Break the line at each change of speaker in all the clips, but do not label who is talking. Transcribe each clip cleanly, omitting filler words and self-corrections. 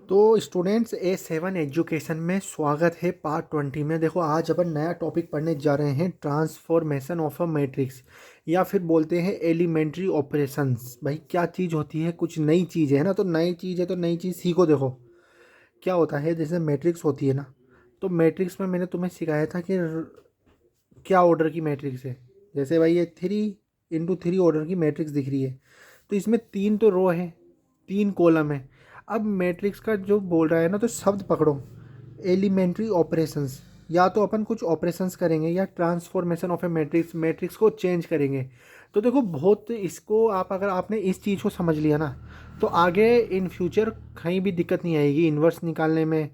तो students A7 education में स्वागत है पार्ट 20 में। देखो आज अपन नया टॉपिक पढ़ने जा रहे हैं, ट्रांसफॉर्मेशन ऑफ अ मैट्रिक्स या फिर बोलते हैं एलिमेंट्री ऑपरेशंस। भाई क्या चीज़ होती है, कुछ नई चीज़ है ना, तो नई चीज़ है तो नई चीज़ सीखो। देखो क्या होता है, जैसे मैट्रिक्स होती है ना, तो मैट्रिक्स में मैंने तुम्हें सिखाया था कि क्या ऑर्डर की मैट्रिक्स है। जैसे भाई ये 3 × 3 ऑर्डर की मैट्रिक्स दिख रही है, तो इसमें 3 तो रो है, 3 कॉलम है। अब मैट्रिक्स का जो बोल रहा है ना, तो शब्द पकड़ो, एलिमेंट्री ऑपरेशंस। या तो अपन कुछ ऑपरेशंस करेंगे या transformation of A matrix, matrix को चेंज करेंगे। तो देखो बहुत इसको आप, अगर आपने इस चीज़ को समझ लिया ना, तो आगे इन फ्यूचर कहीं भी दिक्कत नहीं आएगी इन्वर्स निकालने में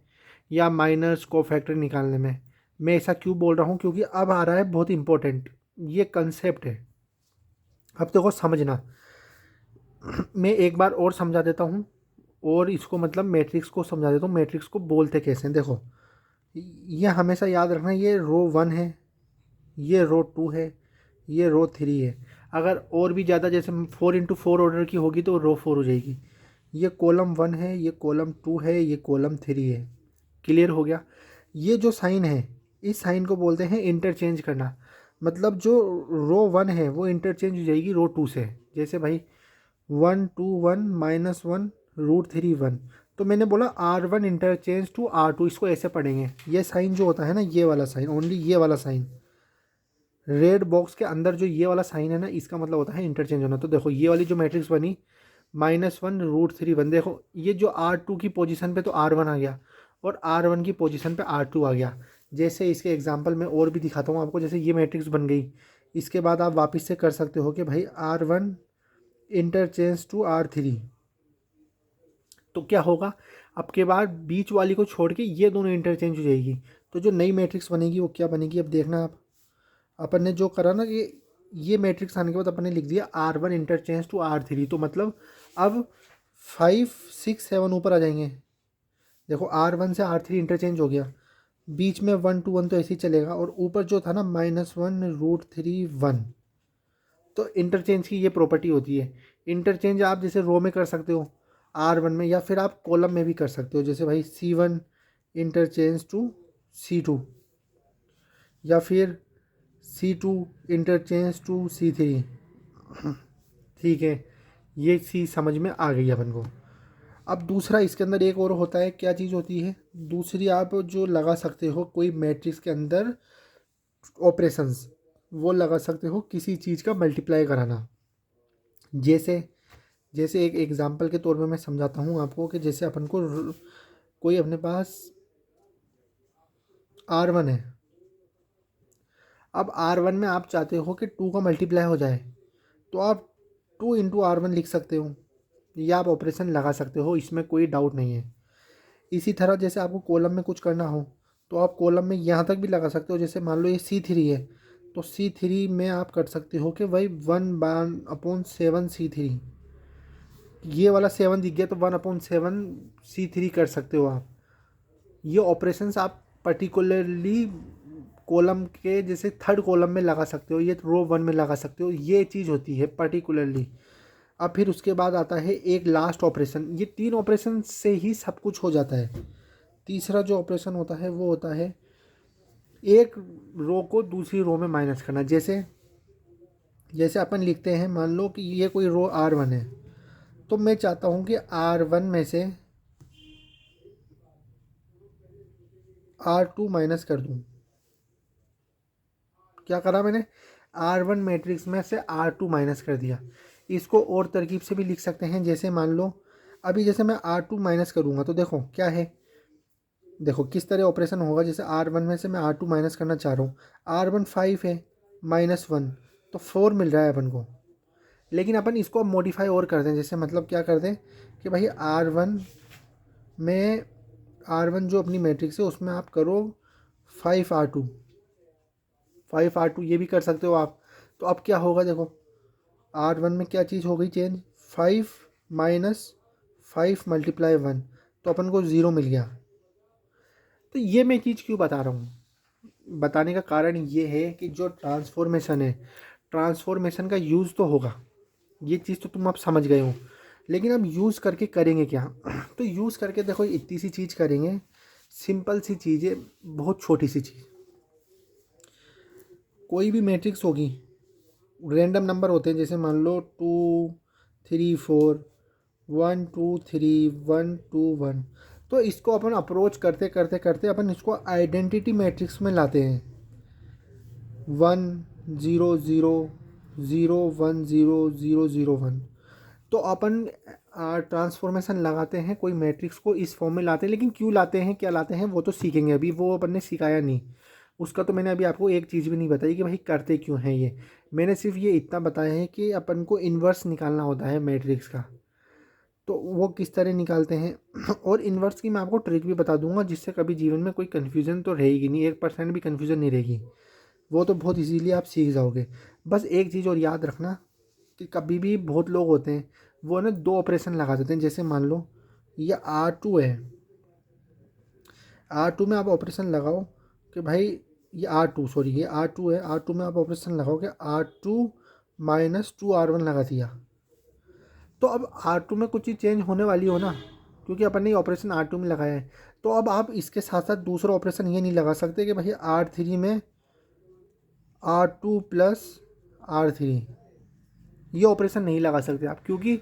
या माइनस कोफैक्टर निकालने में। मैं ऐसा क्यों बोल रहा हूँ, क्योंकि अब आ रहा है बहुत इंपॉर्टेंट ये कंसेप्ट है। अब देखो समझना, मैं एक बार और समझा देता हूँ और इसको मतलब मैट्रिक्स को समझा देता हूँ, मैट्रिक्स को बोलते कैसे हैं। देखो ये हमेशा याद रखना, ये रो 1 है, ये रो 2 है, ये रो 3 है। अगर और भी ज़्यादा जैसे 4 × 4 ऑर्डर की होगी तो रो 4 हो जाएगी। ये कॉलम 1 है, ये कॉलम 2 है, ये कॉलम 3 है। क्लियर हो गया। ये जो साइन है, इस साइन को बोलते हैं इंटरचेंज करना। मतलब जो रो 1 है वो इंटरचेंज हो जाएगी रो 2 से। जैसे भाई 1 2 1 -1 √3 1। तो मैंने बोला R1 इंटरचेंज टू R2, इसको ऐसे पढ़ेंगे। ये साइन जो होता है ना, ये वाला साइन, ओनली ये वाला साइन, रेड बॉक्स के अंदर जो ये वाला साइन है ना, इसका मतलब होता है इंटरचेंज होना। तो देखो ये वाली जो मैट्रिक्स बनी -1 √3 1, देखो ये जो R2 की पोजीशन पे तो R1 आ गया और R1 की पोजीशन पे R2 आ गया। जैसे इसके एग्जांपल में और भी दिखाता हूँ आपको। जैसे ये मैट्रिक्स बन गई, इसके बाद आप वापस से कर सकते हो कि भाई R1 इंटरचेंज टू R3। तो क्या होगा, अब के बाद बीच वाली को छोड़ के ये दोनों इंटरचेंज हो जाएगी। तो जो नई मैट्रिक्स बनेगी वो क्या बनेगी, अब देखना आप। अपन ने जो करा ना, ये मैट्रिक्स आने के बाद अपन ने लिख दिया R1 इंटरचेंज टू R3। तो मतलब अब 5 6 7 ऊपर आ जाएंगे। देखो R1 से R3 इंटरचेंज हो गया, बीच में 1 2 1 तो ऐसे ही चलेगा, और ऊपर जो था ना -1 √3 1। तो इंटरचेंज की ये प्रॉपर्टी होती है। इंटरचेंज आप जैसे रो में कर सकते हो R1 में, या फिर आप कॉलम में भी कर सकते हो। जैसे भाई C1 इंटरचेंज टू C2, या फिर C2 इंटरचेंज टू C3। ठीक है, ये चीज़ समझ में आ गई अपन को। अब दूसरा इसके अंदर एक और होता है, क्या चीज़ होती है दूसरी, आप जो लगा सकते हो कोई मैट्रिक्स के अंदर ऑपरेशंस, वो लगा सकते हो किसी चीज़ का मल्टीप्लाई कराना। जैसे जैसे एक एग्जांपल के तौर पे मैं समझाता हूँ आपको कि जैसे अपन को कोई अपने पास R1 है। अब R1 में आप चाहते हो कि 2 का मल्टीप्लाई हो जाए, तो आप 2 × R1 लिख सकते हो, या आप ऑपरेशन लगा सकते हो, इसमें कोई डाउट नहीं है। इसी तरह जैसे आपको कॉलम में कुछ करना हो, तो आप कॉलम में यहाँ तक भी लगा सकते हो। जैसे मान लो ये C3 है, तो C3 में आप कर सकते हो कि भाई 1/7 C3। ये वाला 7 दिख गया तो 1/7 C3 कर सकते हो आप। ये ऑपरेशंस आप पर्टिकुलरली कॉलम के जैसे थर्ड कॉलम में लगा सकते हो, ये रो 1 में लगा सकते हो, ये चीज़ होती है पर्टिकुलरली। अब फिर उसके बाद आता है एक लास्ट ऑपरेशन। ये 3 ऑपरेशन से ही सब कुछ हो जाता है। तीसरा जो ऑपरेशन होता है वो होता है एक रो को दूसरी रो में माइनस करना। जैसे जैसे अपन लिखते हैं, मान लो कि ये कोई रो R1 है, तो मैं चाहता हूँ कि R1 में से R2 माइनस कर दूँ। क्या करा मैंने, R1 मैट्रिक्स में से R2 माइनस कर दिया। इसको और तरकीब से भी लिख सकते हैं। जैसे मान लो अभी जैसे मैं R2 माइनस करूँगा, तो देखो क्या है, देखो किस तरह ऑपरेशन होगा। जैसे R1 में से मैं R2 माइनस करना चाह रहा हूँ, R1 5 है, -1, तो 4 मिल रहा है अपन को। लेकिन अपन इसको अब मॉडिफाई और कर दें। जैसे मतलब क्या कर दें कि भाई R1 में, R1 जो अपनी मैट्रिक्स है उसमें आप करो 5 R2, 5 R2 ये भी कर सकते हो आप। तो अब क्या होगा, देखो R1 में क्या चीज़ हो गई चेंज, 5 -5 × 1, तो अपन को 0 मिल गया। तो ये मैं चीज़ क्यों बता रहा हूँ, बताने का कारण ये है कि जो ट्रांसफॉर्मेशन है, ट्रांसफॉर्मेशन का यूज़ तो होगा, ये चीज़ तो तुम अब समझ गए हो। लेकिन अब यूज़ करके करेंगे क्या? तो यूज़ करके देखो इतनी सी चीज़ करेंगे, सिंपल सी चीज़ है, बहुत छोटी सी चीज़। कोई भी मैट्रिक्स होगी, रैंडम नंबर होते हैं, जैसे मान लो 2 3 4 1 2 3 1 2 1। तो इसको अपन अप्रोच करते करते करते अपन इसको आइडेंटिटी मैट्रिक्स में लाते हैं। 1 0 0 0 1 0 0 0 1। तो अपन ट्रांसफॉर्मेशन लगाते हैं, कोई मैट्रिक्स को इस फॉर्म में लाते हैं। लेकिन क्यों लाते हैं, क्या लाते हैं, वो तो सीखेंगे, अभी वो अपन ने सिखाया नहीं। उसका तो मैंने अभी आपको एक चीज़ भी नहीं बताई कि भाई करते क्यों हैं ये। मैंने सिर्फ ये इतना बताया है कि अपन को इन्वर्स निकालना होता है मैट्रिक्स का, तो वो किस तरह निकालते हैं। और इन्वर्स की मैं आपको ट्रिक भी बता दूंगा, जिससे कभी जीवन में कोई कन्फ्यूज़न तो रहेगी नहीं, 1% भी कन्फ्यूज़न नहीं रहेगी। वो तो बहुत इजीली आप सीख जाओगे। बस एक चीज़ और याद रखना कि कभी भी बहुत लोग होते हैं वो ना दो ऑपरेशन लगा देते हैं। जैसे मान लो ये R2 है, R2 में आप ऑपरेशन लगाओ कि भाई ये R2, सॉरी ये R2 है, R2 में आप ऑपरेशन लगाओ कि R2 माइनस 2R1 लगा दिया। तो अब R2 में कुछ चीज़ चेंज होने वाली हो ना, क्योंकि अपन ने ऑपरेशन R2 में लगाया है। तो अब आप इसके साथ साथ दूसरा ऑपरेशन ये नहीं लगा सकते कि भाई R3 में R2 प्लस R3, ये ऑपरेशन नहीं लगा सकते आप, क्योंकि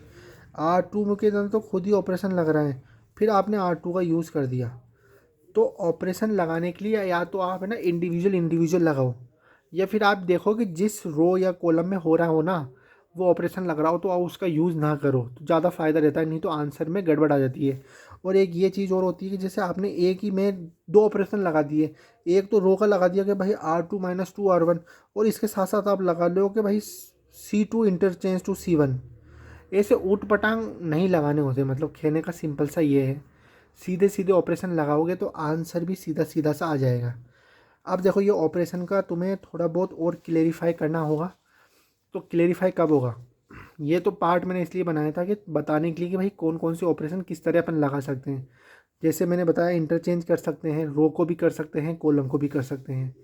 R2 के अंदर तो खुद ही ऑपरेशन लग रहा है, फिर आपने R2 का यूज़ कर दिया। तो ऑपरेशन लगाने के लिए या तो आप है ना इंडिविजुअल इंडिविजुअल लगाओ, या फिर आप देखो कि जिस रो या कॉलम में हो रहा हो ना वो ऑपरेशन लग रहा हो, तो आप उसका यूज़ ना करो तो ज़्यादा फ़ायदा रहता है, नहीं तो आंसर में गड़बड़ आ जाती है। और एक ये चीज़ और होती है कि जैसे आपने एक ही में दो ऑपरेशन लगा दिए, एक तो रो का लगा दिया कि भाई R2 माइनस 2R1, और इसके साथ साथ आप लगा लो कि भाई C2 इंटरचेंज टू C1। ऐसे ऊट पटांग नहीं लगाने होते, मतलब कहने का सिंपल सा ये है, सीधे सीधे ऑपरेशन लगाओगे तो आंसर भी सीधा सीधा सा आ जाएगा। अब देखो ये ऑपरेशन का तुम्हें थोड़ा बहुत और क्लेरिफाई करना होगा। तो क्लेरिफाई कब होगा, ये तो पार्ट मैंने इसलिए बनाया था कि बताने के लिए कि भाई कौन कौन से ऑपरेशन किस तरह अपन लगा सकते हैं। जैसे मैंने बताया इंटरचेंज कर सकते हैं, रो को भी कर सकते हैं, कॉलम को भी कर सकते हैं।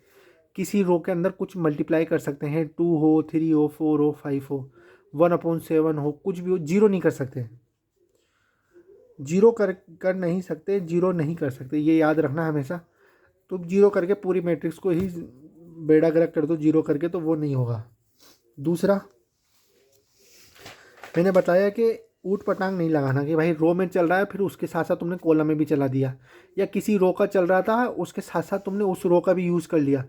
किसी रो के अंदर कुछ मल्टीप्लाई कर सकते हैं, 2 हो, 3 हो, 4 हो, 5 हो, 1/7 हो, कुछ भी हो। जीरो नहीं कर सकते, जीरो कर नहीं सकते, जीरो नहीं कर सकते, ये याद रखना हमेशा। तो जीरो करके पूरी मैट्रिक्स को ही बेड़ा गर्क कर दो जीरो करके, तो वो नहीं होगा। दूसरा मैंने बताया कि ऊट पटांग नहीं लगाना कि भाई रो में चल रहा है फिर उसके साथ साथ तुमने कॉलम में भी चला दिया, या किसी रो का चल रहा था उसके साथ साथ तुमने उस रो का भी यूज़ कर लिया।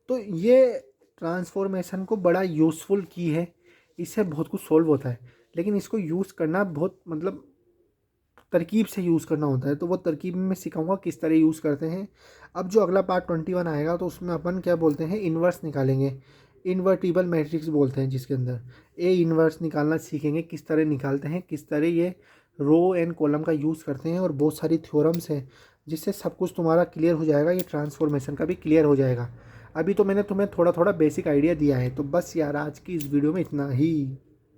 तो ये ट्रांसफॉर्मेशन को बड़ा यूज़फुल की है, इससे बहुत कुछ सॉल्व होता है। लेकिन इसको यूज़ करना बहुत मतलब तरकीब से यूज़ करना होता है, तो वो तरकीब में मैं सिखाऊंगा किस तरह यूज़ करते हैं। अब जो अगला पार्ट 21 आएगा तो उसमें अपन क्या बोलते हैं, इन्वर्स निकालेंगे। इन्वर्टिबल मैट्रिक्स बोलते हैं, जिसके अंदर ए इन्वर्स निकालना सीखेंगे, किस तरह निकालते हैं, किस तरह ये रो एंड कॉलम का यूज़ करते हैं। और बहुत सारी थ्योरम्स हैं जिससे सब कुछ तुम्हारा क्लियर हो जाएगा, ये ट्रांसफॉर्मेशन का भी क्लियर हो जाएगा। अभी तो मैंने तुम्हें थोड़ा थोड़ा बेसिक आइडिया दिया है। तो बस यार आज की इस वीडियो में इतना ही।